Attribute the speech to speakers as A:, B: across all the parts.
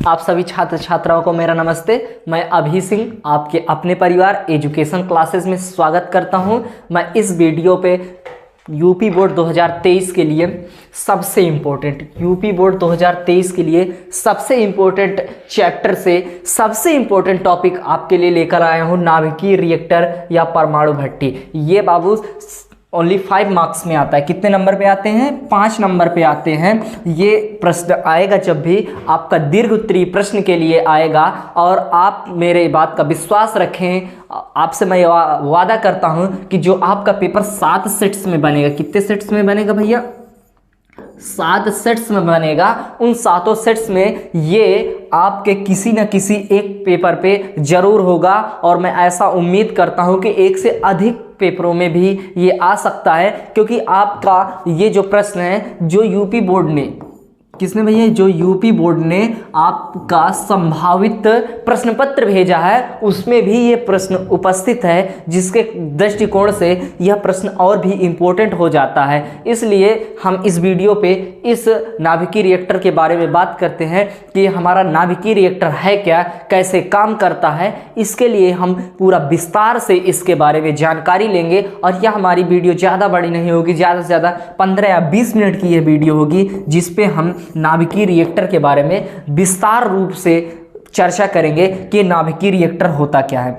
A: आप सभी छात्र छात्राओं को मेरा नमस्ते। मैं अभी सिंह आपके अपने परिवार एजुकेशन क्लासेस में स्वागत करता हूं। मैं इस वीडियो पे यूपी बोर्ड 2023 के लिए सबसे इम्पोर्टेंट चैप्टर से सबसे इम्पोर्टेंट टॉपिक आपके लिए लेकर आया हूं, नाभिकीय रिएक्टर या परमाणु भट्टी। ये बाबू ओनली 5 मार्क्स में आता है। कितने नंबर पे आते हैं? 5 नंबर पे आते हैं। ये प्रश्न आएगा जब भी आपका दीर्घ उत्तरीय प्रश्न के लिए आएगा, और आप मेरे बात का विश्वास रखें। आपसे मैं वादा करता हूं कि जो आपका पेपर 7 सेट्स में बनेगा, कितने सेट्स में बनेगा भैया? 7 सेट्स में बनेगा। उन 7 सेट्स में ये आपके किसी न किसी एक पेपर पे जरूर होगा, और मैं ऐसा उम्मीद करता हूं कि एक से अधिक पेपरों में भी ये आ सकता है, क्योंकि आपका ये जो प्रश्न है, जो यूपी बोर्ड ने, किसने भैया? जो यूपी बोर्ड ने आपका संभावित प्रश्न पत्र भेजा है, उसमें भी ये प्रश्न उपस्थित है, जिसके दृष्टिकोण से यह प्रश्न और भी इम्पोर्टेंट हो जाता है। इसलिए हम इस वीडियो पे इस नाभिकीय रिएक्टर के बारे में बात करते हैं कि हमारा नाभिकीय रिएक्टर है क्या, कैसे काम करता है। इसके लिए हम पूरा विस्तार से इसके बारे में जानकारी लेंगे, और यह हमारी वीडियो ज़्यादा बड़ी नहीं होगी, ज़्यादा से ज़्यादा 15 या 20 मिनट की यह वीडियो होगी, जिसपे हम नाभिकीय रिएक्टर के बारे में विस्तार रूप से चर्चा करेंगे कि नाभिकीय रिएक्टर होता क्या है।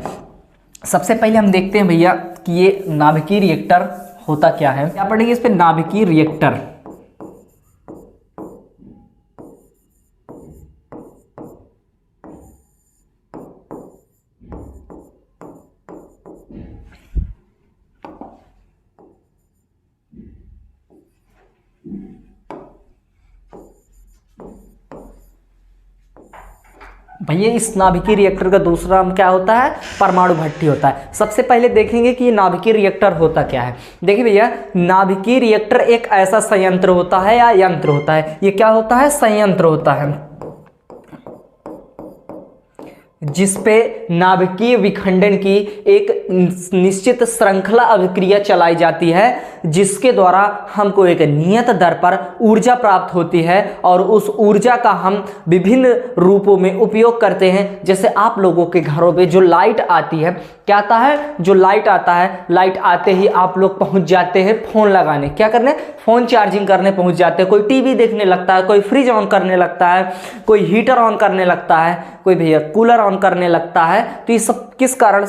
A: सबसे पहले हम देखते हैं भैया कि ये नाभिकीय रिएक्टर होता क्या है। क्या पढ़ेंगे इस पे? नाभिकीय रिएक्टर। भैया इस नाभिकीय रिएक्टर का दूसरा नाम क्या होता है? परमाणु भट्टी होता है। सबसे पहले देखेंगे कि ये नाभिकीय रिएक्टर होता क्या है। देखिए भैया, नाभिकीय रिएक्टर एक ऐसा संयंत्र होता है या यंत्र होता है। ये क्या होता है? संयंत्र होता है, जिसपे नाभिकीय विखंडन की एक निश्चित श्रृंखला अभिक्रिया चलाई जाती है, जिसके द्वारा हमको एक नियत दर पर ऊर्जा प्राप्त होती है, और उस ऊर्जा का हम विभिन्न रूपों में उपयोग करते हैं। जैसे आप लोगों के घरों पे जो लाइट आती है, क्या आता है? जो लाइट आता है, लाइट आते ही आप लोग पहुंच जाते हैं फोन लगाने, क्या करने? फोन चार्जिंग करने पहुंच जाते हैं। कोई टीवी देखने लगता है, कोई फ्रिज ऑन करने लगता है, कोई हीटर ऑन करने लगता है, कोई भैया कूलर ऑन करने लगता है। तो ये सब किस कारण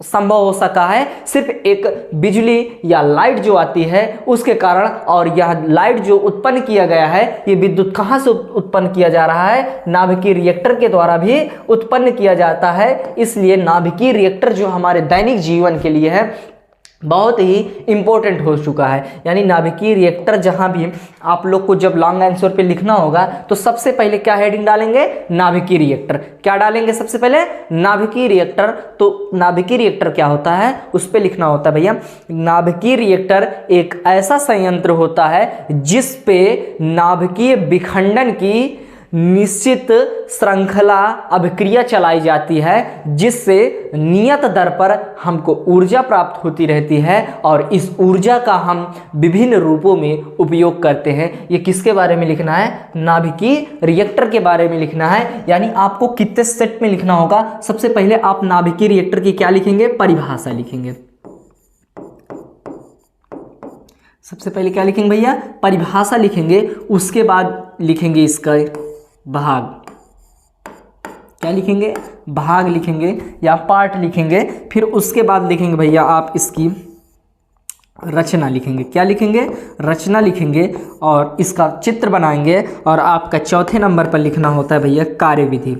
A: संभव हो सका है? सिर्फ एक बिजली या लाइट जो आती है उसके कारण। और यह लाइट जो उत्पन्न किया गया है, ये विद्युत कहाँ से उत्पन्न किया जा रहा है? नाभिकीय रिएक्टर के द्वारा भी उत्पन्न किया जाता है। इसलिए नाभिकीय रिएक्टर जो हमारे दैनिक जीवन के लिए है, बहुत ही इंपॉर्टेंट हो चुका है। यानी नाभिकीय रिएक्टर, जहां भी आप लोग को जब लॉन्ग आंसर पे लिखना होगा, तो सबसे पहले क्या हेडिंग डालेंगे? नाभिकीय रिएक्टर। क्या डालेंगे सबसे पहले? नाभिकीय रिएक्टर। तो नाभिकीय रिएक्टर क्या होता है, उस पे लिखना होता है भैया। नाभिकीय रिएक्टर एक ऐसा संयंत्र होता है जिस पे नाभिकीय विखंडन की निश्चित श्रृंखला अभिक्रिया चलाई जाती है, जिससे नियत दर पर हमको ऊर्जा प्राप्त होती रहती है, और इस ऊर्जा का हम विभिन्न रूपों में उपयोग करते हैं। ये किसके बारे में लिखना है? नाभिकीय रिएक्टर के बारे में लिखना है। यानी आपको कितने सेट में लिखना होगा? सबसे पहले आप नाभिकीय रिएक्टर की क्या लिखेंगे? परिभाषा लिखेंगे। सबसे पहले क्या लिखेंगे भैया? परिभाषा लिखेंगे। उसके बाद लिखेंगे इसका भाग। क्या लिखेंगे? भाग लिखेंगे या पार्ट लिखेंगे। फिर उसके बाद लिखेंगे भैया आप इसकी रचना लिखेंगे। क्या लिखेंगे? रचना लिखेंगे, और इसका चित्र बनाएंगे। और आपका चौथे नंबर पर लिखना होता है भैया कार्यविधि।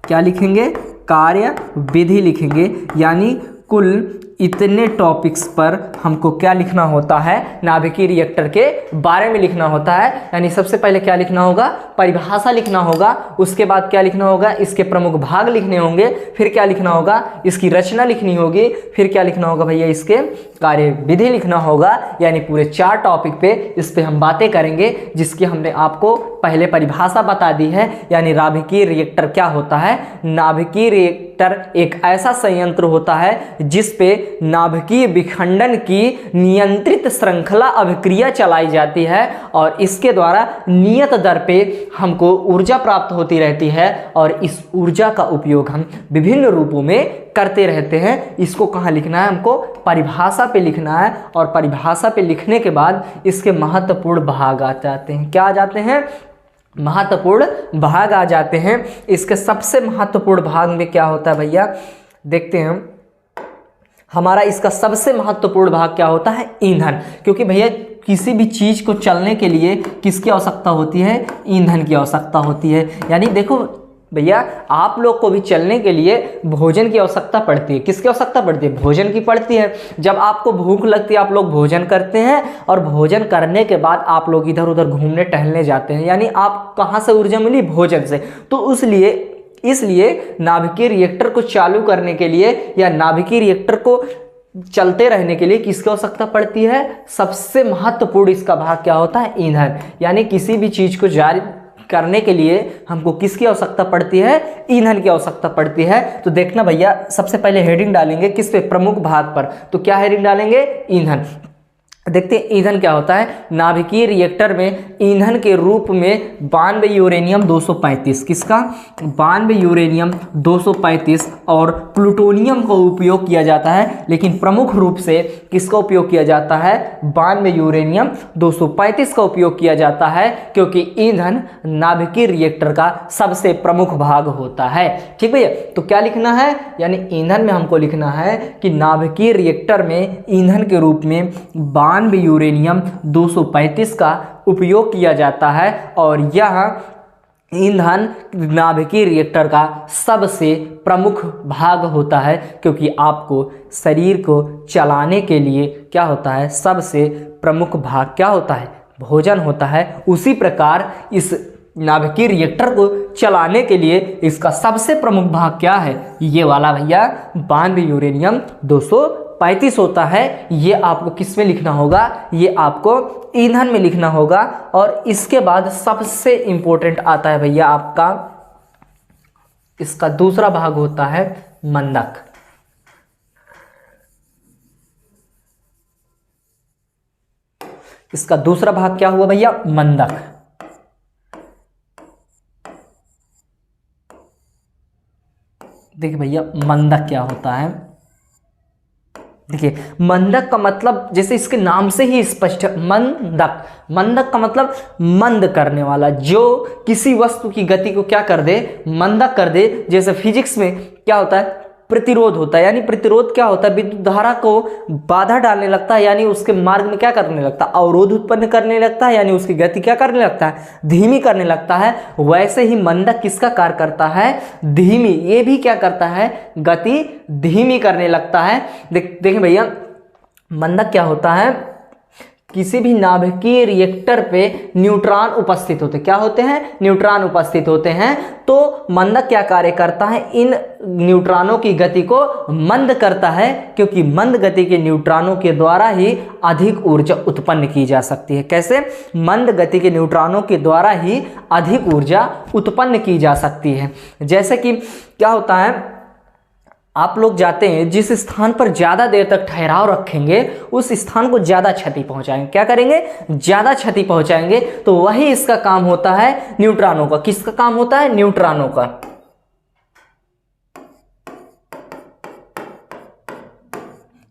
A: क्या लिखेंगे? कार्य विधि लिखेंगे। यानी कुल इतने टॉपिक्स पर हमको क्या लिखना होता है? नाभिकीय रिएक्टर के बारे में लिखना होता है। यानी सबसे पहले क्या लिखना होगा? परिभाषा लिखना होगा। उसके बाद क्या लिखना होगा? इसके प्रमुख भाग लिखने होंगे। फिर क्या लिखना होगा? इसकी रचना लिखनी होगी। फिर क्या लिखना होगा भैया? इसके कार्य विधि लिखना होगा। यानी पूरे 4 टॉपिक पे इस पे हम बातें करेंगे, जिसकी हमने आपको पहले परिभाषा बता दी है। यानी नाभिकीय रिएक्टर क्या होता है? नाभिकीय रिएक्टर एक ऐसा संयंत्र होता है जिस पे नाभिकीय विखंडन की नियंत्रित श्रृंखला अभिक्रिया चलाई जाती है और इसके द्वारा नियत दर पे हमको ऊर्जा प्राप्त होती रहती है और इस ऊर्जा का उपयोग हम विभिन्न रूपों में करते रहते हैं। इसको कहाँ लिखना है, हमको परिभाषा पे लिखना है और परिभाषा पे लिखने के बाद इसके महत्वपूर्ण भाग आ जाते हैं। क्या आ जाते हैं? महत्वपूर्ण भाग आ जाते हैं। इसके सबसे महत्वपूर्ण भाग में क्या होता है भैया, देखते हैं हम। हमारा इसका सबसे महत्वपूर्ण भाग क्या होता है? ईंधन। क्योंकि भैया किसी भी चीज़ को चलने के लिए किसकी आवश्यकता होती है? ईंधन की आवश्यकता होती है। यानी देखो भैया, आप लोग को भी चलने के लिए भोजन की आवश्यकता पड़ती है। किसकी आवश्यकता पड़ती है? भोजन की पड़ती है। जब आपको भूख लगती है आप लोग भोजन करते हैं और भोजन करने के बाद आप लोग इधर उधर घूमने टहलने जाते हैं। यानी आप कहाँ से ऊर्जा मिली? भोजन से। तो इसलिए नाभिकीय रिएक्टर को चालू करने के लिए या नाभिकीय रिएक्टर को चलते रहने के लिए किसकी आवश्यकता पड़ती है? सबसे महत्वपूर्ण इसका भाग क्या होता है? ईंधन। यानी किसी भी चीज़ को जारी करने के लिए हमको किसकी आवश्यकता पड़ती है? ईंधन की आवश्यकता पड़ती है। तो देखना भैया, सबसे पहले हेडिंग डालेंगे किस पे? प्रमुख भाग पर। तो क्या हेडिंग डालेंगे? ईंधन। देखते हैं ईंधन क्या होता है। नाभिकीय रिएक्टर में ईंधन के रूप में 92 यूरेनियम 235, किसका? 92 यूरेनियम 235 और प्लूटोनियम का उपयोग किया जाता है। लेकिन प्रमुख रूप से किसका उपयोग किया जाता है? 92 यूरेनियम 235 का उपयोग किया जाता है, क्योंकि ईंधन नाभिकीय रिएक्टर का सबसे प्रमुख भाग होता है। ठीक भैया, तो क्या लिखना है? यानी ईंधन में हमको लिखना है कि नाभिकीय रिएक्टर में ईंधन के रूप में 92 यूरेनियम 235 का उपयोग किया जाता है और यह ईंधन नाभिकीय रिएक्टर का सबसे प्रमुख भाग होता है, क्योंकि आपको शरीर को चलाने के लिए क्या होता है? सबसे प्रमुख भाग क्या होता है? भोजन होता है। उसी प्रकार इस नाभिकीय रिएक्टर को चलाने के लिए इसका सबसे प्रमुख भाग क्या है? ये वाला भैया 92 यूरेनियम 235 होता है। ये आपको किस में लिखना होगा? ये आपको ईंधन में लिखना होगा। और इसके बाद सबसे इंपॉर्टेंट आता है भैया आपका, इसका दूसरा भाग होता है मंदक। इसका दूसरा भाग क्या हुआ भैया? मंदक। देखिए भैया, मंदक क्या होता है? देखिए, मंदक का मतलब जैसे इसके नाम से ही स्पष्ट है। मंदक, मंदक का मतलब मंद करने वाला, जो किसी वस्तु की गति को क्या कर दे? मंदक कर दे। जैसे फिजिक्स में क्या होता है? प्रतिरोध होता है। यानी प्रतिरोध क्या होता है? विद्युत धारा को बाधा डालने लगता है, यानी उसके मार्ग में क्या करने लगता है? अवरोध उत्पन्न करने लगता है, यानी उसकी गति क्या करने लगता है? धीमी करने लगता है। वैसे ही मंदक किसका कार्य करता है? धीमी। ये भी क्या करता है? गति धीमी करने लगता है। देखें भैया, मंदक क्या होता है? किसी भी नाभिकीय रिएक्टर पे न्यूट्रॉन उपस्थित होते, क्या होते हैं? न्यूट्रॉन उपस्थित होते हैं। तो मंदक क्या कार्य करता है? इन न्यूट्रॉनों की गति को मंद करता है, क्योंकि मंद गति के न्यूट्रॉनों के द्वारा ही अधिक ऊर्जा उत्पन्न की जा सकती है। कैसे? मंद गति के न्यूट्रॉनों के द्वारा ही अधिक ऊर्जा उत्पन्न की जा सकती है। जैसे कि क्या होता है, आप लोग जाते हैं, जिस स्थान पर ज़्यादा देर तक ठहराव रखेंगे उस स्थान को ज़्यादा क्षति पहुंचाएंगे। क्या करेंगे? ज़्यादा क्षति पहुंचाएंगे। तो वही इसका काम होता है न्यूट्रॉनों का। किसका काम होता है? न्यूट्रॉनों का।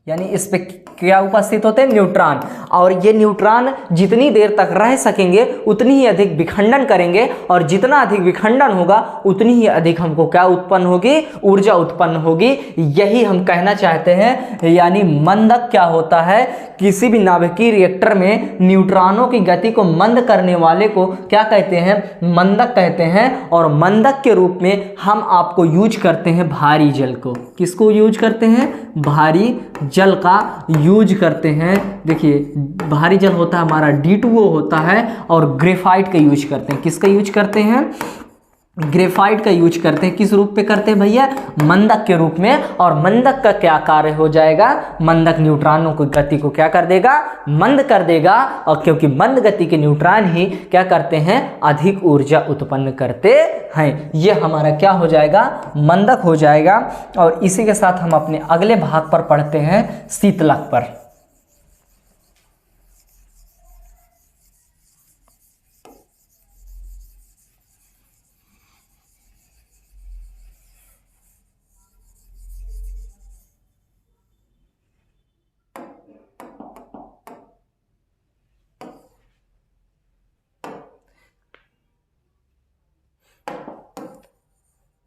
A: यानी इस पे क्या उपस्थित होते हैं? न्यूट्रॉन। और ये न्यूट्रॉन जितनी देर तक रह सकेंगे उतनी ही अधिक विखंडन करेंगे, और जितना अधिक विखंडन होगा उतनी ही अधिक हमको क्या उत्पन्न होगी? ऊर्जा उत्पन्न होगी। यही हम कहना चाहते हैं। यानी मंदक क्या होता है? किसी भी नाभिकीय रिएक्टर में न्यूट्रॉनों की गति को मंद करने वाले को क्या कहते हैं? मंदक कहते हैं। और मंदक के रूप में हम आपको यूज करते हैं भारी जल को। किसको यूज करते हैं? भारी जल का यूज करते हैं। देखिए, भारी जल होता है हमारा D2O होता है, और ग्रेफाइट का यूज करते हैं। किसका यूज करते हैं? ग्रेफाइट का यूज करते हैं। किस रूप पे करते हैं भैया? मंदक के रूप में। और मंदक का क्या कार्य हो जाएगा? मंदक न्यूट्रॉनों की गति को क्या कर देगा? मंद कर देगा। और क्योंकि मंद गति के न्यूट्रॉन ही क्या करते हैं? अधिक ऊर्जा उत्पन्न करते हैं। ये हमारा क्या हो जाएगा? मंदक हो जाएगा। और इसी के साथ हम अपने अगले भाग पर पढ़ते हैं, शीतलक पर।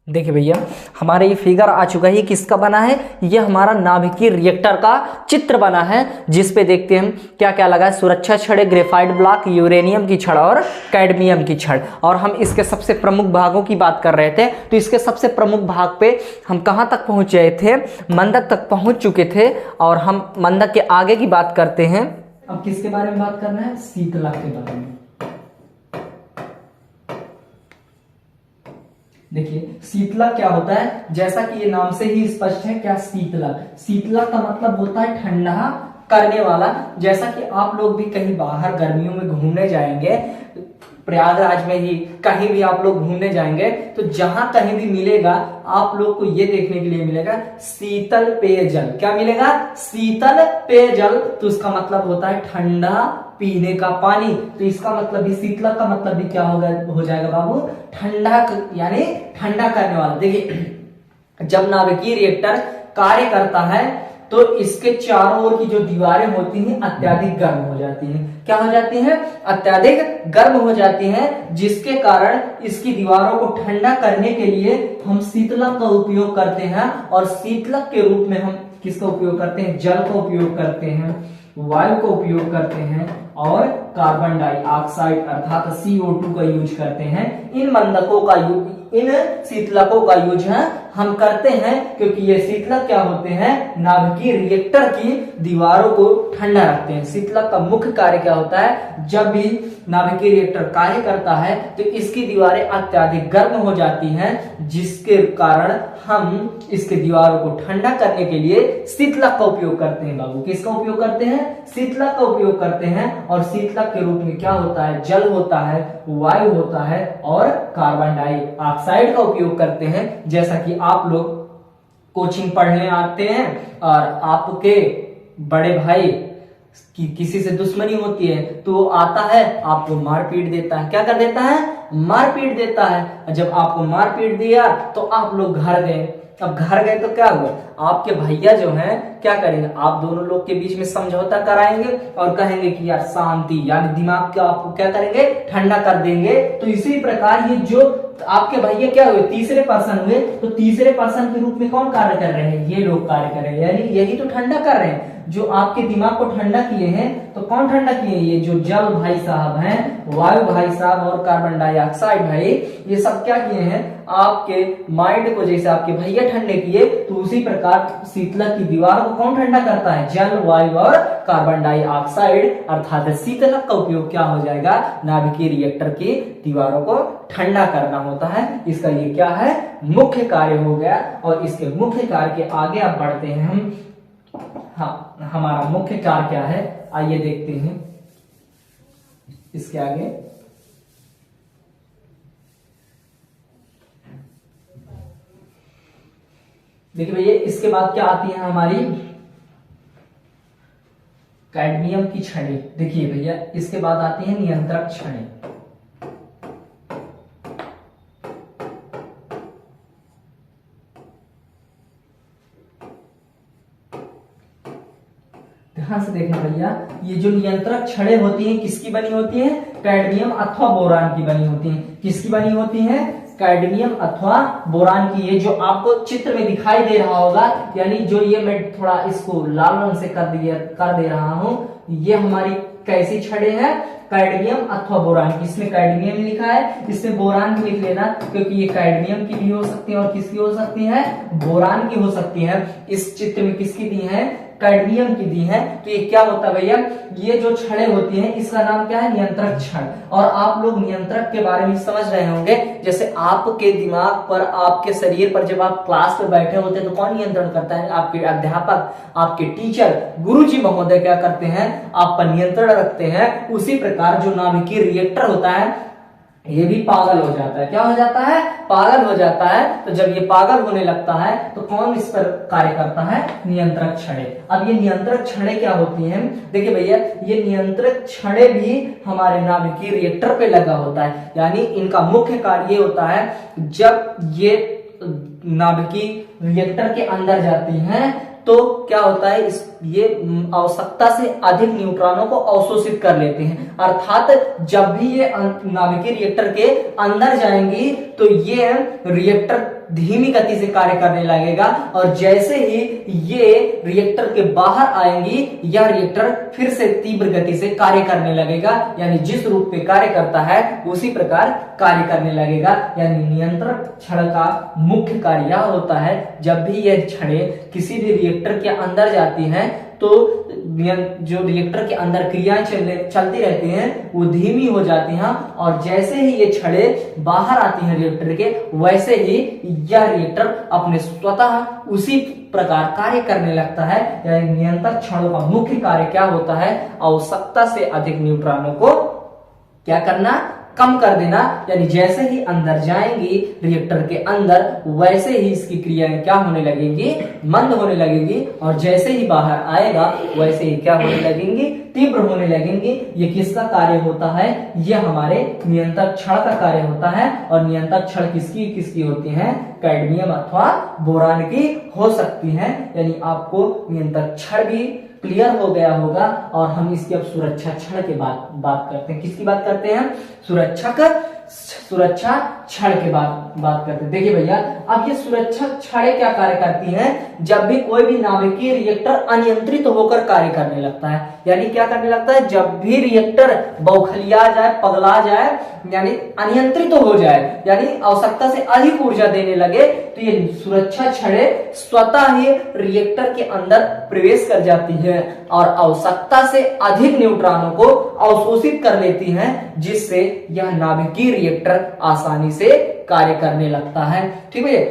A: देखिए भैया, हमारा ये फिगर आ चुका है। ये किसका बना है? ये हमारा नाभिकीय रिएक्टर का चित्र बना है, जिस पे देखते हैं हम क्या क्या लगा है। सुरक्षा छड़ें, ग्रेफाइट ब्लॉक, यूरेनियम की छड़ और कैडमियम की छड़। और हम इसके सबसे प्रमुख भागों की बात कर रहे थे। तो इसके सबसे प्रमुख भाग पे हम कहाँ तक पहुँच गए थे? मंदक तक पहुँच चुके थे। और हम मंदक के आगे की बात करते हैं। अब किसके बारे में बात करना है? शीतलक के बारे में। देखिए शीतलक क्या होता है? जैसा कि ये नाम से ही स्पष्ट है, क्या शीतलक। शीतलक का मतलब होता है ठंडा करने वाला। जैसा कि आप लोग भी कहीं बाहर गर्मियों में घूमने जाएंगे, प्रयागराज में ही कहीं भी आप लोग घूमने जाएंगे, तो जहां कहीं भी मिलेगा आप लोग को ये देखने के लिए मिलेगा शीतल पेयजल। क्या मिलेगा? शीतल पेयजल। तो उसका मतलब होता है ठंडा पीने का पानी। तो इसका मतलब भी, शीतलक का मतलब भी क्या होगा, हो जाएगा बाबू? ठंडा, यानी ठंडा करने वाला। देखिए जब नाभिकीय रिएक्टर कार्य करता है तो इसके चारों ओर की जो दीवारें होती हैं अत्यधिक गर्म हो जाती हैं। क्या हो जाती हैं? अत्यधिक गर्म हो जाती हैं, जिसके कारण इसकी दीवारों को ठंडा करने के लिए हम शीतलक का उपयोग करते हैं। और शीतलक के रूप में हम किसका उपयोग करते हैं? जल का उपयोग करते हैं, वायु का उपयोग करते हैं और कार्बन डाइऑक्साइड अर्थात CO2 का यूज करते हैं। इन मंदकों का इन शीतलकों का यूज है हम करते हैं, क्योंकि ये शीतलक क्या होते हैं? नाभिकीय रिएक्टर की दीवारों को ठंडा रखते हैं। शीतलक का मुख्य कार्य क्या होता है? जब भी नाभिकीय रिएक्टर कार्य करता है तो इसकी दीवारें अत्यधिक गर्म हो जाती हैं, जिसके कारण हम इसके दीवारों को ठंडा करने के लिए शीतलक का उपयोग करते हैं। बाबू किसका उपयोग करते हैं? शीतलक का उपयोग करते हैं। और शीतलक के रूप में क्या होता है? जल होता है, वायु होता है और कार्बन डाइऑक्साइड का उपयोग करते हैं। जैसा कि आप लोग कोचिंग पढ़ने आते हैं और आपके बड़े भाई कि किसी से दुश्मनी होती है तो वो आता है, आपको मार पीट देता है। क्या कर देता है? मार पीट देता है। जब आपको मार पीट दिया तो आप लोग घर गए। अब घर गए तो क्या हुआ? आपके भैया जो हैं क्या करेंगे? आप दोनों लोग के बीच में समझौता कराएंगे और कहेंगे कि यार शांति, यानी दिमाग का आपको क्या करेंगे? ठंडा कर देंगे। तो इसी प्रकार ये जो आपके भैया क्या हुए? तीसरे पर्सन हुए। तो तीसरे पर्सन के रूप में कौन कार्य कर रहे हैं? ये लोग कार्य कर रहे हैं, यानी यही तो ठंडा कर रहे हैं। जो आपके दिमाग को ठंडा किए हैं, तो कौन ठंडा किए? ये जो जल भाई साहब हैं, वायु भाई साहब और कार्बन डाइऑक्साइड भाई, ये सब क्या किए हैं? आपके माइंड को जैसे आपके भैया ठंडे किए, तो उसी प्रकार शीतलक की दीवार को कौन ठंडा करता है? जल, वायु और कार्बन डाइऑक्साइड अर्थात शीतलक का उपयोग क्या हो जाएगा? नाभिकीय रिएक्टर की दीवारों को ठंडा करना होता है। इसका ये क्या है? मुख्य कार्य हो गया। और इसके मुख्य कार्य के आगे आप बढ़ते हैं हम। हाँ, हमारा मुख्य कार्य क्या है? आइए देखते हैं इसके आगे। देखिए भैया, इसके बाद क्या आती है हमारी? कैडमियम की छड़ें। देखिए भैया, इसके बाद आती है नियंत्रक छड़ें। ध्यान से देखना भैया, ये जो नियंत्रक छड़ें होती हैं किसकी बनी होती हैं? कैडमियम अथवा बोरान की बनी होती हैं। किसकी बनी होती हैं? कैडमियम अथवा बोरान की। ये जो आपको चित्र में दिखाई दे रहा होगा, यानी जो ये मैं थोड़ा इसको लाल रंग से कर दे रहा हूं, ये हमारी कैसी छड़ें हैं? कैडमियम अथवा बोरान की। इसमें कैडमियम लिखा है, इसमें बोरान भी लिख लेना, क्योंकि ये कैडमियम की भी हो सकती है और किसकी हो सकती है? बोरान की हो सकती है। इस चित्र में किसकी दी है? कैडमियम की दी है। तो ये क्या होता है भैया, ये जो छड़ें होती हैं इसका नाम क्या है, नियंत्रक छड़। और आप लोग नियंत्रक के बारे में समझ रहे होंगे, जैसे आपके दिमाग पर, आपके शरीर पर जब आप क्लास में बैठे होते हैं तो कौन नियंत्रण करता है, आपके अध्यापक, आपके टीचर, गुरुजी महोदय क्या करते हैं, आप पर नियंत्रण रखते हैं। उसी प्रकार जो नाभिकीय रिएक्टर होता है ये भी पागल हो जाता है। क्या हो जाता है, पागल हो जाता है। तो जब ये पागल होने लगता है तो कौन इस पर कार्य करता है, नियंत्रक छड़ें। अब ये नियंत्रक छड़ें क्या होती हैं, देखिए भैया, ये नियंत्रक छड़ें भी हमारे नाभिकीय रिएक्टर पे लगा होता है। यानी इनका मुख्य कार्य ये होता है, जब ये नाभिकीय रिएक्टर के अंदर जाती हैं तो क्या होता है, ये आवश्यकता से अधिक न्यूट्रॉनों को अवशोषित कर लेते हैं। अर्थात जब भी ये नाभिकीय रिएक्टर के अंदर जाएंगी तो ये रिएक्टर धीमी गति से कार्य करने लगेगा, और जैसे ही ये रिएक्टर के बाहर आएंगी यह रिएक्टर फिर से तीव्र गति से कार्य करने लगेगा। यानी जिस रूप में कार्य करता है उसी प्रकार कार्य करने लगेगा। यानी नियंत्रक छड़ का मुख्य कार्य यह होता है, जब भी यह छड़ें किसी भी रिएक्टर के अंदर जाती हैं तो जो रिएक्टर के अंदर क्रियाएं चलती रहती हैं वो धीमी हो जाती हैं, और जैसे ही ये छड़ें बाहर आती हैं रिएक्टर के, वैसे ही यह रिएक्टर अपने स्वतः उसी प्रकार कार्य करने लगता है। यानी नियंत्रक छड़ों का मुख्य कार्य क्या होता है, आवश्यकता से अधिक न्यूट्रॉनों को क्या करना, कम कर देना। यानी जैसे ही अंदर जाएंगी रिएक्टर के अंदर वैसे ही इसकी क्रियाएं क्या होने लगेंगी, मंद होने लगेंगी, और जैसे ही बाहर आएगा वैसे ही क्या होने लगेंगी, तीव्र होने लगेंगी। ये किसका कार्य होता है, ये हमारे नियंत्रक छड़ का कार्य होता है। और नियंत्रक छड़ किसकी किसकी होती हैं, कैडमियम अथवा बोरान की हो सकती हैं। यानी आपको नियंत्रक छड़ भी क्लियर हो गया होगा। और हम इसकी अब सुरक्षा छड़ के बात करते हैं। किसकी बात करते हैं, सुरक्षा छड़ के बात करते हैं। देखिए भैया, अब ये सुरक्षा छड़ें क्या कार्य करती हैं, जब भी कोई भी नाभिकीय रिएक्टर अनियंत्रित होकर कार्य करने लगता है। यानी क्या करने लगता है, जब भी रिएक्टर बौखलिया जाए, पगला जाए, यानी अनियंत्रित हो जाए, यानी आवश्यकता से अधिक ऊर्जा देने लगे, तो ये सुरक्षा छड़ें स्वतः ही रिएक्टर के अंदर प्रवेश कर जाती है और आवश्यकता से अधिक न्यूट्रॉनों को अवशोषित कर लेती हैं, जिससे यह नाभिकीय रिएक्टर आसानी से कार्य करने लगता है। ठीक है,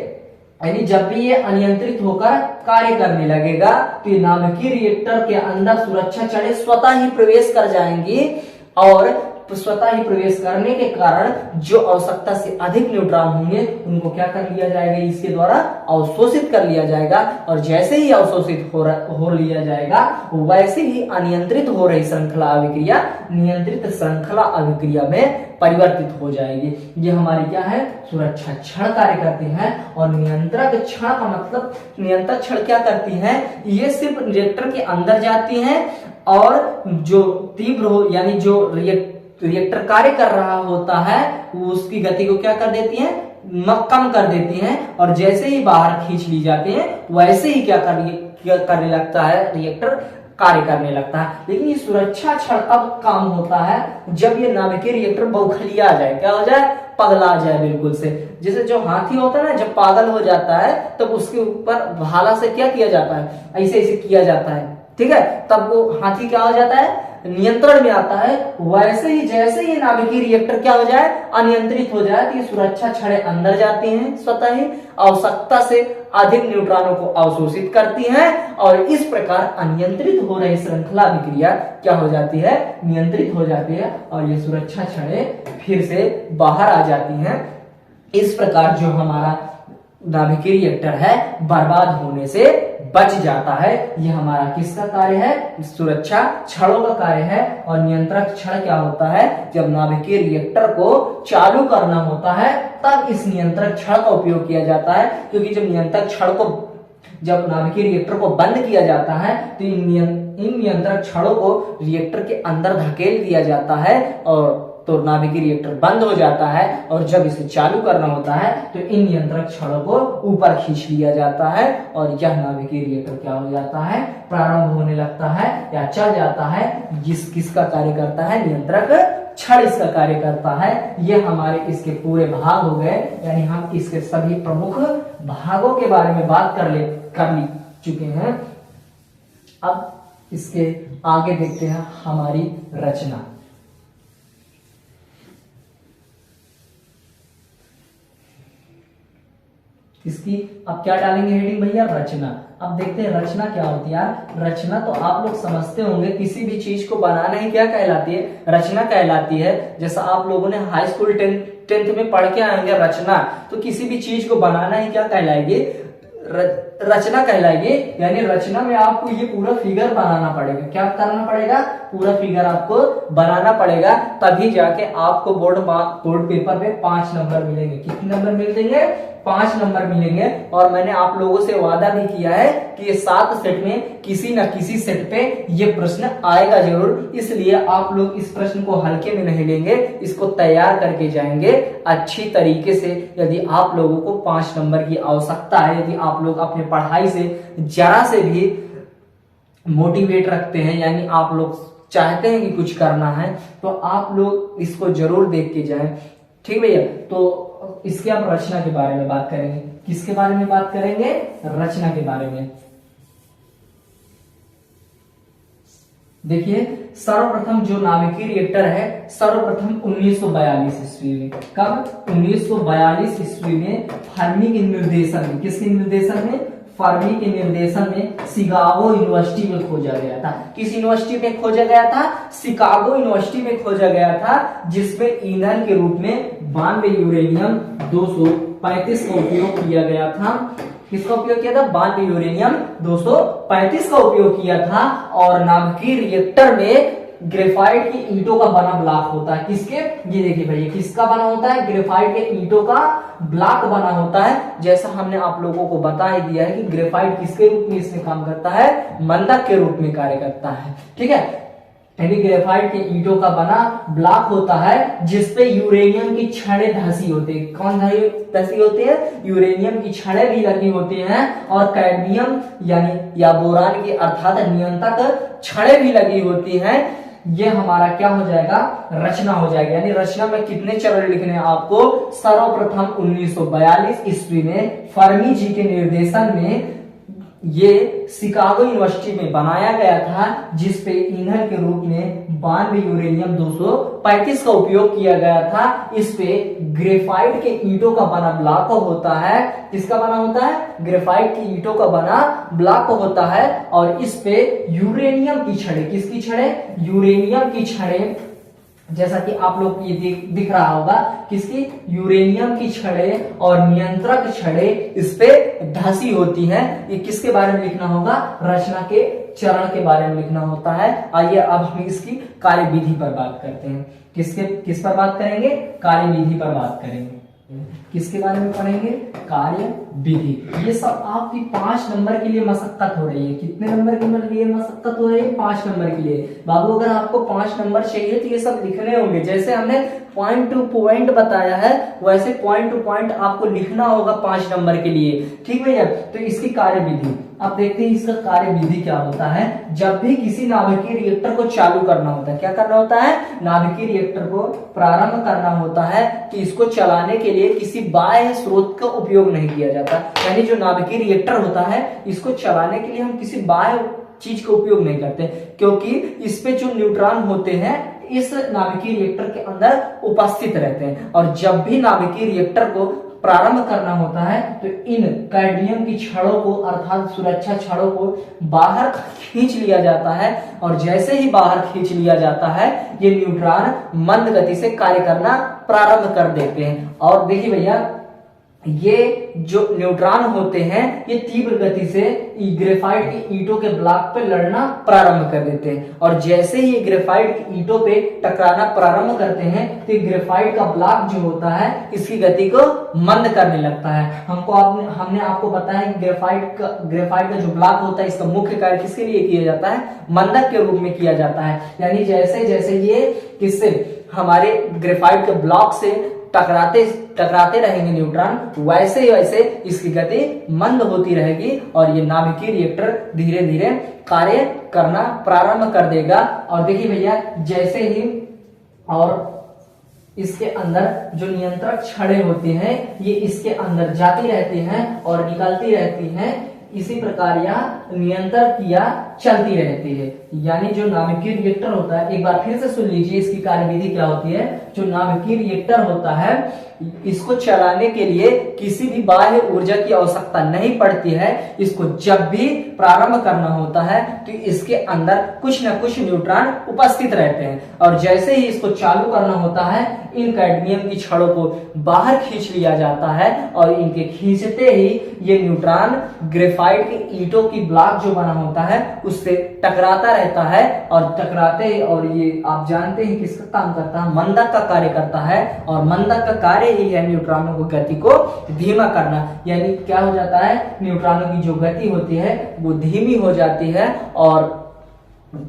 A: यानी जब भी ये अनियंत्रित होकर कार्य करने लगेगा तो ये नाभिकीय रिएक्टर के अंदर सुरक्षा छड़ें स्वतः ही प्रवेश कर जाएंगी, और स्वतः ही प्रवेश करने के कारण जो आवश्यकता से अधिक न्यूट्रॉन होंगे उनको क्या कर लिया जाएगा, इसके द्वारा अवशोषित कर लिया जाएगा। और जैसे ही अवशोषित हो लिया जाएगा वैसे ही अनियंत्रित हो रही श्रृंखला अभिक्रिया नियंत्रित श्रृंखला अभिक्रिया में परिवर्तित हो जाएगी। ये हमारी क्या है, सुरक्षा छड़ कार्य करते हैं। और नियंत्रक छड़ का मतलब, नियंत्रक छड़ क्या करती हैं, ये सिर्फ रिएक्टर के अंदर जाती हैं और जो तीव्र हो, यानी जो रिएक्टर कार्य कर रहा होता है उसकी गति को क्या कर देती हैं, कम कर देती हैं, और जैसे ही बाहर खींच ली जाती हैं वैसे ही क्या करने लगता है, रिएक्टर कार्य करने लगता है। लेकिन ये सुरक्षा छड़ तब काम होता है जब ये नाभिकीय रिएक्टर बौखलिया जाए, क्या हो जाए, पगला जाए बिल्कुल से। जैसे जो हाथी होता है ना, जब पागल हो जाता है तब उसके ऊपर भाला से क्या किया जाता है, ऐसे ऐसे किया जाता है, ठीक है, तब वो हाथी क्या हो जाता है, नियंत्रण में आता है। वैसे ही जैसे ये नाभिकीय रिएक्टर क्या हो जाए, अनियंत्रित हो जाए, तो ये सुरक्षा छड़ें अंदर जाती हैं, स्वतः ही आवश्यकता से अधिक न्यूट्रॉनों को अवशोषित करती हैं, और इस प्रकार अनियंत्रित हो रही श्रृंखला अभिक्रिया क्या हो जाती है, नियंत्रित हो जाती है, और ये सुरक्षा छड़ें फिर से बाहर आ जाती हैं। इस प्रकार जो हमारा नाभिकीय रिएक्टर है बर्बाद होने से बच जाता है। यह हमारा किसका कार्य है, सुरक्षा छड़ों का कार्य है। और नियंत्रक छड़ क्या होता है, जब नाभिकीय रिएक्टर को चालू करना होता है तब इस नियंत्रक छड़ का उपयोग किया जाता है, क्योंकि जब नियंत्रक छड़ को, जब नाभिकीय रिएक्टर को बंद किया जाता है तो इन नियंत्रक छड़ों को रिएक्टर के अंदर धकेल दिया जाता है, और तो नाभिकीय रिएक्टर बंद हो जाता है। और जब इसे चालू करना होता है तो इन नियंत्रक छड़ों को ऊपर खींच लिया जाता है, और यह नाभिकीय रिएक्टर क्या हो जाता है, प्रारंभ होने लगता है या चल जाता है। किसका कार्य करता है, नियंत्रक छड़ इसका कार्य करता है। ये हमारे इसके पूरे भाग हो गए, यानी हम इसके सभी प्रमुख भागों के बारे में बात कर चुके हैं। अब इसके आगे देखते हैं हमारी रचना। इसकी अब क्या डालेंगे हेडिंग भैया? रचना। अब देखते हैं रचना क्या होती है यार। रचना तो आप लोग समझते होंगे, किसी भी चीज को बनाना ही क्या कहलाती है? रचना कहलाती है। जैसा आप लोगों ने हाई स्कूल टेंथ में पढ़ के आएंगे रचना, तो किसी भी चीज को बनाना ही क्या कहलाएगी? रचना कहलाएगी। यानी रचना में आपको ये पूरा फिगर बनाना पड़ेगा। क्या करना पड़ेगा? पूरा फिगर आपको बनाना पड़ेगा, तभी जाके आपको बोर्ड पेपर में 5 नंबर मिलेंगे। कितने नंबर मिलेंगे? 5 नंबर मिलेंगे। और मैंने आप लोगों से वादा भी किया है कि ये 7 सेट में किसी न किसी सेट पे ये प्रश्न आएगा जरूर, इसलिए आप लोग इस प्रश्न को हल्के में नहीं लेंगे, इसको तैयार करके जाएंगे अच्छी तरीके से। यदि आप लोगों को 5 नंबर की आवश्यकता है, यदि आप लोग अपने पढ़ाई से जरा से भी मोटिवेट रखते हैं, यानी आप लोग चाहते हैं कि कुछ करना है, तो आप लोग इसको जरूर देख के जाएं। ठीक भैया? तो इसके आप रचना के बारे में बात करेंगे। किसके बारे में बात करेंगे? रचना के बारे में। देखिए, सर्वप्रथम जो नाभिकीय रिएक्टर है, सर्वप्रथम 1942 ईस्वी में। कब? 1942 ईस्वी में फर्मी के निर्देशन में। किसके निर्देशन में? फर्मी के निर्देशन में शिकागो यूनिवर्सिटी में खोजा गया था। किस यूनिवर्सिटी में खोजा गया था? शिकागो यूनिवर्सिटी में खोजा गया था, जिसमें ईंधन के रूप में 92 यूरेनियम 235 का उपयोग किया गया था। किसका उपयोग किया था? 92 यूरेनियम 235 का उपयोग किया था। और नाभिकीय रिएक्टर में ग्रेफाइट की ईंटों का बना ब्लॉक होता है। किसके? ये देखिए भैया, किसका बना होता है? ग्रेफाइट के ईंटों का ब्लॉक बना होता है। जैसा हमने आप लोगों को बता ही दिया है कि ग्रेफाइट किसके रूप में इसमें काम करता है? मंदक के रूप में कार्य करता है। ठीक है? यानी ग्रेफाइट के ईंटों का बना ब्लॉक होता है, जिसपे यूरेनियम की छड़ें धसी होती है। कौन धसी होती है? यूरेनियम की छड़ें भी लगी होती हैं, और कैडमियम यानी या बोरान की अर्थात नियंत्रक छड़ें भी लगी होती हैं। ये हमारा क्या हो जाएगा? रचना हो जाएगा। यानी रचना में कितने चरण लिखने हैं आपको? सर्वप्रथम 1942 ईस्वी में फर्मी जी के निर्देशन में ये शिकागो यूनिवर्सिटी में बनाया गया था, जिसपे ईंधन के रूप में 92 यूरेनियम 235 का उपयोग किया गया था। इस पे ग्रेफाइट के ईंटों का बना ब्लॉक होता है। किसका बना होता है? ग्रेफाइट की ईंटों का बना ब्लॉक होता है। और इस पे यूरेनियम की छड़ें, किसकी छड़ें? यूरेनियम की छड़ें, जैसा कि आप लोग ये दिख रहा होगा, किसकी? यूरेनियम की छड़ें और नियंत्रक छड़ें इस पे धसी होती हैं। ये किसके बारे में लिखना होगा? रचना के चरण के बारे में लिखना होता है। आइए अब हम इसकी कार्यविधि पर बात करते हैं। किस पर बात करेंगे? कार्यविधि पर बात करेंगे। किसके बारे में पढ़ेंगे? कार्य विधि। ये सब आपकी 5 नंबर के लिए मशक्कत हो रही है। कितने नंबर के लिए मशक्कत हो रही है? 5 नंबर के लिए। बाबू अगर आपको 5 नंबर चाहिए तो ये सब लिखने होंगे। जैसे हमने पॉइंट टू पॉइंट बताया है, वैसे पॉइंट टू पॉइंट आपको लिखना होगा 5 नंबर के लिए। ठीक भैया? तो इसकी कार्य विधि अब देखते हैं। इसका कार्य विधि क्या होता है? जब भी किसी नाभिकीय रिएक्टर को चालू करना होता है, क्या करना होता है? नाभिकीय रिएक्टर को प्रारंभ करना होता है, कि इसको चलाने के लिए किसी बाह्य स्रोत का उपयोग नहीं किया जाता। यानी जो नाभिकीय रिएक्टर होता है, इसको चलाने के लिए हम किसी बाह्य चीज का उपयोग नहीं करते, क्योंकि इस पे जो न्यूट्रॉन होते हैं इस नाभिकीय रिएक्टर के अंदर उपस्थित रहते हैं। और जब भी नाभिकीय रिएक्टर को प्रारंभ करना होता है, तो इन कैडमियम की छड़ों को अर्थात सुरक्षा छड़ों को बाहर खींच लिया जाता है। और जैसे ही बाहर खींच लिया जाता है, ये न्यूट्रॉन मंद गति से कार्य करना प्रारंभ कर देते हैं। और देखिए भैया, ये जो न्यूट्रॉन होते हैं, ये तीव्र गति से ग्रेफाइट की ईंटों के ब्लॉक पे लड़ना प्रारंभ कर देते हैं। और जैसे ही ग्रेफाइट की ईंटों पे टकराना प्रारंभ करते हैं, तो ग्रेफाइट का ब्लॉक जो होता है, इसकी गति को मंद करने लगता है। हमने आपको बताया कि ग्रेफाइट का जो ब्लॉक होता है, इसका मुख्य कार्य किसके लिए किया जाता है? मंदक के रूप में किया जाता है। यानी जैसे जैसे ये किससे? हमारे ग्रेफाइट के ब्लॉक से टकराते रहेंगे न्यूट्रॉन, वैसे ही वैसे इसकी गति मंद होती रहेगी, और ये नाभिकीय रिएक्टर धीरे धीरे कार्य करना प्रारंभ कर देगा। और देखिए भैया, जैसे ही और इसके अंदर जो नियंत्रक छड़ें होती हैं, ये इसके अंदर जाती रहती हैं और निकलती रहती हैं। इसी प्रकार यह निरंतर क्रिया चलती रहती है। यानी जो नाभिकीय रिएक्टर होता है, एक बार फिर से सुन लीजिए इसकी कार्यविधि क्या होती है। जो नाभिकीय रिएक्टर होता है, इसको चलाने के लिए किसी भी बाह्य ऊर्जा की आवश्यकता नहीं पड़ती है। इसको जब भी प्रारंभ करना होता है तो इसके अंदर कुछ न कुछ न्यूट्रॉन उपस्थित रहते हैं, और जैसे ही इसको चालू करना होता है इन कैडमियम की छड़ों को बाहर खींच लिया जाता है, और इनके खींचते ही ये न्यूट्रॉन ग्रेफाइट की ईंटों की ब्लॉक जो बना होता है उससे टकराता रहता है, और टकराते ही, और ये आप जानते हैं किसका काम करता है, मंदक का कार्य करता है, और मंदक का कार्य ही है न्यूट्रॉनों की गति को धीमा करना। यानी क्या हो जाता है, न्यूट्रॉनों की जो गति होती है वो धीमी हो जाती है, और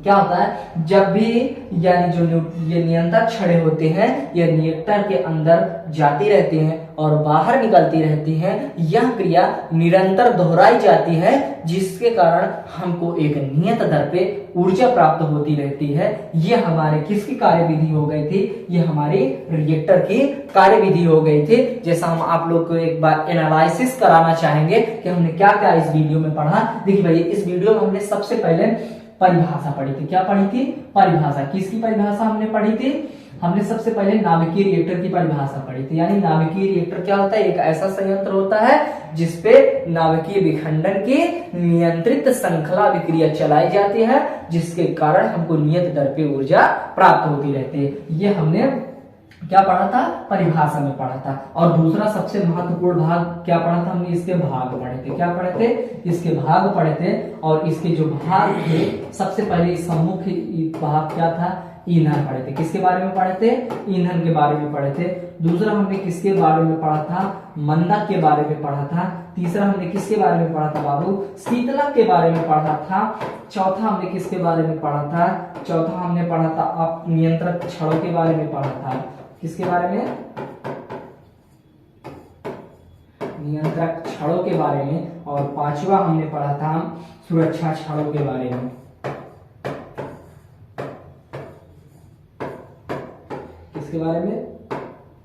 A: क्या होता है, जब भी यानी जो ये नियंत्रक छड़ें होते हैं ये रिएक्टर के अंदर जाती रहती हैं और बाहर निकलती रहती हैं। यह क्रिया निरंतर दोहराई जाती है, जिसके कारण हमको एक नियत दर पे ऊर्जा प्राप्त होती रहती है। ये हमारे किसकी कार्यविधि हो गई थी, ये हमारी रिएक्टर की कार्यविधि हो गई थी। जैसा हम आप लोग को एक बार एनालिसिस कराना चाहेंगे कि हमने क्या क्या इस वीडियो में पढ़ा। देखिए भाई, इस वीडियो में हमने सबसे पहले परिभाषा पढ़ी थी। क्या पढ़ी थी, परिभाषा। किसकी परिभाषा हमने पढ़ी थी, हमने सबसे पहले नाभिकीय रिएक्टर की परिभाषा पढ़ी थी। यानी नाभिकीय रिएक्टर क्या होता है, एक ऐसा संयंत्र होता है जिसपे नाभिकीय विखंडन की नियंत्रित श्रृंखला अभिक्रिया चलाई जाती है, जिसके कारण हमको नियत दर पे ऊर्जा प्राप्त होती रहती है। ये हमने क्या पढ़ा था, परिभाषा में पढ़ा था। और दूसरा सबसे महत्वपूर्ण भाग क्या पढ़ा था हमने, इसके भाग पढ़े थे। क्या पढ़े थे, इसके भाग पढ़े थे। और इसके जो भाग थे, सबसे पहले इसका मुख्य भाग क्या था, ईंधन पढ़े थे। किसके बारे में पढ़े थे, ईंधन के बारे में पढ़े थे। दूसरा हमने किसके बारे में पढ़ा था, मंदक के बारे में पढ़ा था। तीसरा हमने किसके बारे में पढ़ा था बाबू, शीतलक के बारे में पढ़ा था। चौथा हमने किसके बारे में पढ़ा था, चौथा हमने पढ़ा था आप नियंत्रक छड़ों के बारे में पढ़ा था। किसके बारे में, नियंत्रक छड़ों के बारे में। और पांचवा हमने पढ़ा था सुरक्षा छड़ों के बारे में। किसके बारे में,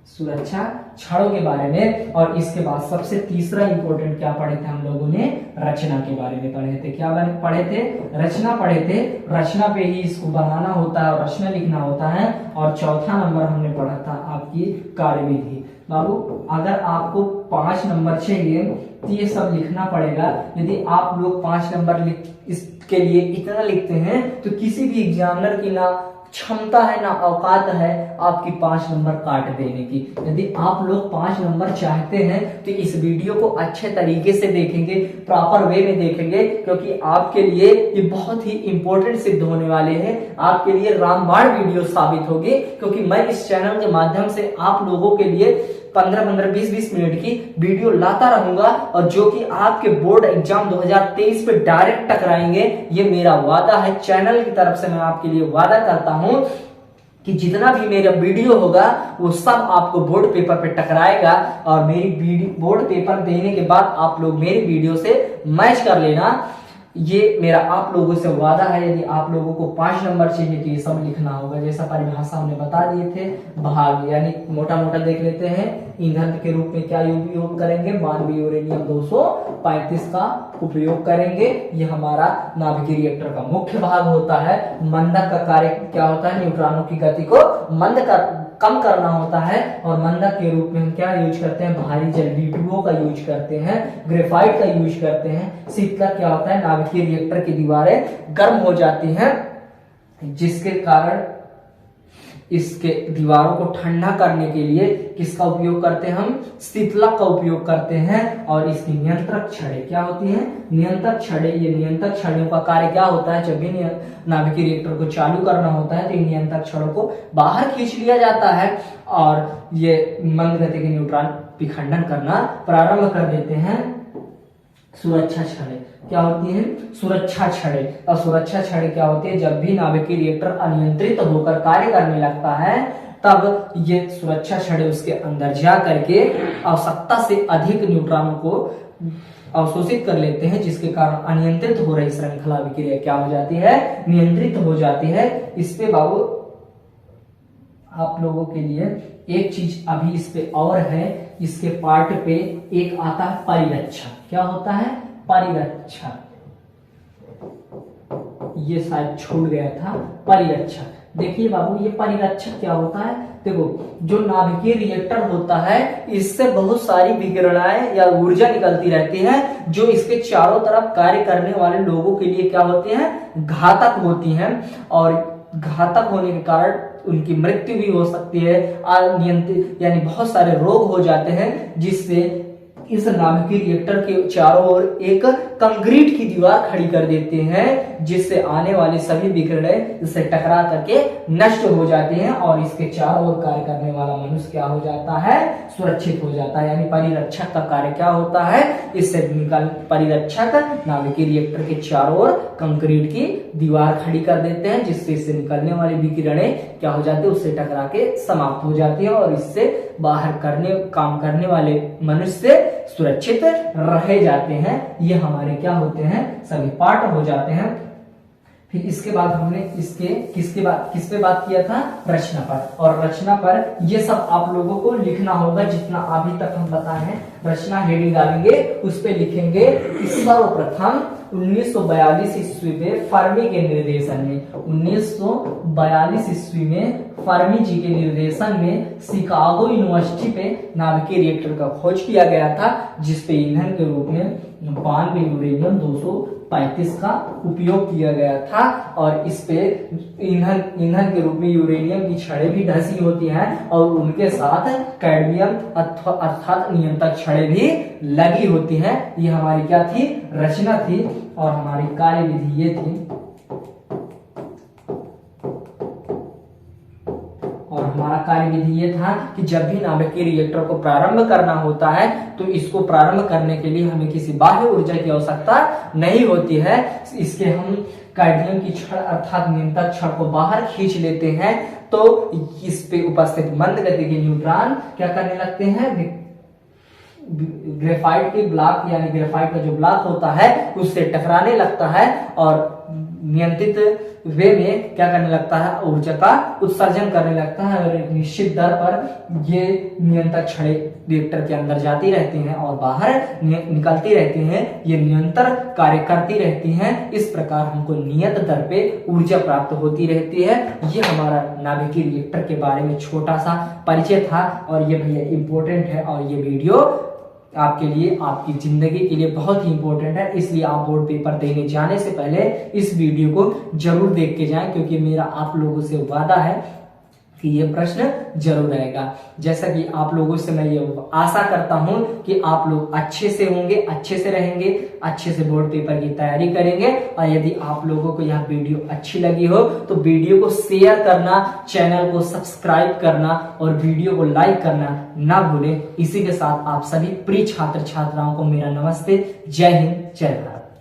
A: सुरक्षा छड़ों के बारे में। और इसके बाद सबसे तीसरा इंपॉर्टेंट क्या पढ़े थे हम लोगों ने, रचना के बारे में पढ़े थे। क्या पढ़े थे, रचना पढ़े थे। रचना पे ही इसको बनाना होता है और रचना लिखना होता है। और चौथा नंबर हमने पढ़ा था आपकी कार्यविधि। बाबू, अगर आपको 5 नंबर चाहिए तो ये सब लिखना पड़ेगा। यदि आप लोग 5 नंबर इसके लिए इतना लिखते हैं तो किसी भी एग्जामिनर की ना क्षमता है ना औकात है आपकी 5 नंबर काट देने की। यदि आप लोग 5 नंबर चाहते हैं तो इस वीडियो को अच्छे तरीके से देखेंगे, प्रॉपर वे में देखेंगे, क्योंकि आपके लिए ये बहुत ही इंपॉर्टेंट सिद्ध होने वाले हैं। आपके लिए रामबाण वीडियो साबित होगी, क्योंकि मैं इस चैनल के माध्यम से आप लोगों के लिए 15-15, 20-20 मिनट की वीडियो लाता रहूंगा, और जो कि आपके बोर्ड एग्जाम 2023 पे डायरेक्ट टकराएंगे। ये मेरा वादा है, चैनल की तरफ से मैं आपके लिए वादा करता हूं कि जितना भी मेरा वीडियो होगा वो सब आपको बोर्ड पेपर पे टकराएगा। और मेरी बोर्ड पेपर देने के बाद आप लोग मेरी वीडियो से मैच कर लेना, ये मेरा आप लोगों से वादा है। यदि आप लोगों को 5 नंबर चाहिए तो ये सब लिखना होगा। जैसा परिभाषा हमने बता दिए थे, भाग यानी मोटा मोटा देख लेते हैं। ईंधन के रूप में क्या उपयोग करेंगे, मानवीय यूरेनियम 235 का उपयोग करेंगे। ये हमारा नाभिकीय रिएक्टर का मुख्य भाग होता है। मंदक का कार्य क्या होता है, न्यूट्रॉनों की गति को कम करना होता है। और मंदक के रूप में हम क्या यूज करते हैं, भारी जल D2O का यूज करते हैं, ग्रेफाइट का यूज करते हैं। शीतलक क्या होता है, नाभिकीय रिएक्टर की दीवारें गर्म हो जाती हैं, जिसके कारण इसके दीवारों को ठंडा करने के लिए किसका उपयोग करते हैं, हम शीतलक का उपयोग करते हैं। और इसकी नियंत्रक छड़ें क्या होती हैं, नियंत्रक छड़ें। ये नियंत्रक छड़ों का कार्य क्या होता है, जब भी नाभिकीय रिएक्टर को चालू करना होता है तो इन नियंत्रक छड़ों को बाहर खींच लिया जाता है, और ये मंद गति के न्यूट्रॉन विखंडन करना प्रारंभ कर देते हैं। सुरक्षा छड़ें क्या होती है, सुरक्षा छड़ें। और सुरक्षा छड़ें क्या होती है, जब भी नाभिकीय रिएक्टर अनियंत्रित होकर कार्य करने लगता है तब ये सुरक्षा छड़ें उसके अंदर जा करके आवश्यकता से अधिक न्यूट्रॉनों को अवशोषित कर लेते हैं, जिसके कारण अनियंत्रित हो रही श्रृंखला अभिक्रिया क्या हो जाती है, नियंत्रित हो जाती है। इस पे बाबू आप लोगों के लिए एक चीज अभी इस पे और है, इसके पार्ट पे एक आता है परिरक्षा। क्या होता है, परिरक्षक, ये शायद छूट गया था, परिरक्षक। देखिए बाबू, ये परिरक्षक क्या होता है? देखो, जो नाभिकीय रिएक्टर होता है, इससे बहुत सारी विकिरणाएं या ऊर्जा निकलती रहती है, जो इसके चारों तरफ कार्य करने वाले लोगों के लिए क्या होती है? घातक होती हैं, और घातक होने के कारण उनकी मृत्यु भी हो सकती है, अनियंत्रित यानी बहुत सारे रोग हो जाते हैं, जिससे इस नाभिकीय रिएक्टर के चारों ओर एक कंक्रीट की दीवार खड़ी कर देते हैं, जिससे आने वाले सभी विकिरण इससे टकरा करके नष्ट हो जाते हैं, और इसके चारों ओर कार्य करने वाला मनुष्य क्या हो जाता है? सुरक्षित हो जाता है। यानी परिरक्षक का कार्य क्या होता है? इससे परिरक्षक नाभिकीय रिएक्टर के चारों ओर कंक्रीट की दीवार खड़ी कर देते हैं, जिससे इससे निकलने वाली विकिरणें क्या हो जाती है? उससे टकरा के समाप्त हो जाती है, और इससे बाहर काम करने वाले मनुष्य सुरक्षित रह जाते हैं। ये हमारे क्या होते हैं? सभी पार्ट हो जाते हैं। फिर इसके बाद हमने किस पे बात किया था? रचना पर। और रचना पर ये सब आप लोगों को लिखना होगा, जितना अभी तक हम बताए हैं। रचना हेडिंग डालेंगे, उस पे लिखेंगे कि सर्वप्रथम 1942 ईस्वी में फर्मी के निर्देशन में 1942 ईस्वी में फर्मी जी के निर्देशन में शिकागो यूनिवर्सिटी पे नाभिकीय रिएक्टर का खोज किया गया था, जिसपे ईंधन के रूप में 92 यूरेनियम 235 का उपयोग किया गया था। और इस पे ईंधन के रूप में यूरेनियम की छड़ें भी ढसी होती हैं, और उनके साथ कैडमियम अर्थात नियंत्रक छड़ें भी लगी होती हैं। ये हमारी क्या थी? रचना थी। और हमारी कार्यविधि ये थी, और हमारा कार्यविधि ये था कि जब भी नाभिकीय रिएक्टर को प्रारंभ करना होता है, तो इसको प्रारंभ करने के लिए हमें किसी बाह्य ऊर्जा की आवश्यकता नहीं होती है। इसके हम कैडमियम की छड़ अर्थात नियंत्रक छड़ को बाहर खींच लेते हैं, तो इस पे उपस्थित मंद गति के न्यूट्रॉन क्या करने लगते हैं? ग्रेफाइट के ब्लॉक यानी ग्रेफाइट का जो ब्लॉक होता है, उससे टकराने लगता है, और नियंत्रित वे में क्या करने लगता है? ऊर्जा का उत्सर्जन करने लगता है, और एक निश्चित दर पर ये नियंत्रक छड़ें रिएक्टर के अंदर जाती रहती हैं और बाहर निकलती रहती हैं। ये निरंतर कार्य करती रहती हैं। इस प्रकार हमको नियत दर पे ऊर्जा प्राप्त होती रहती है। ये हमारा नाभिकीय रिएक्टर के बारे में छोटा सा परिचय था, और ये भैया इंपॉर्टेंट है, और ये वीडियो आपके लिए, आपकी जिंदगी के लिए बहुत ही इंपॉर्टेंट है। इसलिए आप बोर्ड पेपर देने जाने से पहले इस वीडियो को जरूर देख के जाएं, क्योंकि मेरा आप लोगों से वादा है कि ये प्रश्न जरूर आएगा। जैसा कि आप लोगों से मैं ये आशा करता हूं कि आप लोग अच्छे से होंगे, अच्छे से रहेंगे, अच्छे से बोर्ड पेपर की तैयारी करेंगे। और यदि आप लोगों को यह वीडियो अच्छी लगी हो तो वीडियो को शेयर करना, चैनल को सब्सक्राइब करना और वीडियो को लाइक करना ना भूलें। इसी के साथ आप सभी प्रिय छात्र छात्राओं को मेरा नमस्ते। जय हिंद, जय भारत।